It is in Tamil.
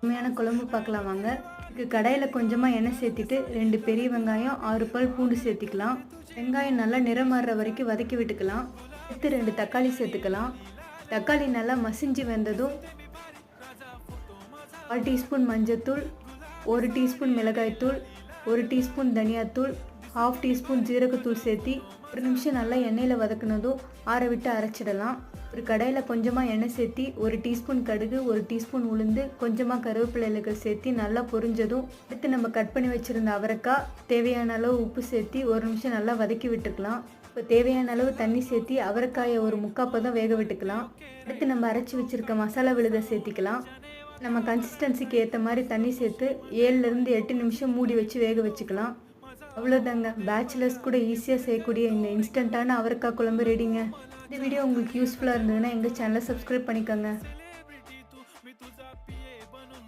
உண்மையான குழம்பு பார்க்கலாம் வாங்க. இதுக்கு கடாயில் கொஞ்சமாக எண்ணெய் சேர்த்திட்டு 2 பெரிய வெங்காயம் 6 பல் பூண்டு சேர்த்திக்கலாம். வெங்காயம் நல்லா நிறம் மாறுற வரைக்கும் வதக்கி விட்டுக்கலாம். அடுத்து 2 தக்காளி சேர்த்துக்கலாம். தக்காளி நல்லா மசிஞ்சு வெந்ததும் 1 டீஸ்பூன் மஞ்சள்தூள், 1 டீஸ்பூன் மிளகாய்த்தூள், 1 டீஸ்பூன் தனியாத்தூள், 1/2 டீஸ்பூன் ஜீரகத்தூள் சேர்த்தி 1 நிமிஷம் நல்லா எண்ணெயில் வதக்குனதும் ஆற விட்டு அரைச்சிடலாம். ஒரு கடாயில் கொஞ்சமாக எண்ணெய் சேர்த்தி 1 டீஸ்பூன் கடுகு, 1 டீஸ்பூன் உளுந்து, கொஞ்சமாக கருவேப்பிலை இலைகள் சேர்த்தி நல்லா பொரிஞ்சதும் அடுத்து நம்ம கட் பண்ணி வச்சுருந்த அவரைக்காய், தேவையான அளவு உப்பு சேர்த்தி 1 நிமிஷம் நல்லா வதக்கி விட்டுக்கலாம். இப்போ தேவையான அளவு தண்ணி சேர்த்தி அவரைக்காயை ஒரு 3/4 பதம் வேக விட்டுக்கலாம். அடுத்து நம்ம அரைச்சி வச்சுருக்க மசாலா விழுதை சேர்த்திக்கலாம். நம்ம கன்சிஸ்டன்சிக்கு ஏற்ற மாதிரி தண்ணி சேர்த்து 7லேருந்து 8 நிமிஷம் மூடி வச்சு வேக வச்சுக்கலாம். அவ்வளோதாங்க, பேச்சுலர்ஸ் கூட ஈஸியாக செய்யக்கூடிய இந்த இன்ஸ்டண்ட்டான அவரைக்காய் குழம்பு ரெடிங்க. இந்த வீடியோ உங்களுக்கு யூஸ்ஃபுல்லாக இருந்ததுன்னா எங்கள் சேனலை சப்ஸ்கிரைப் பண்ணிக்கோங்க.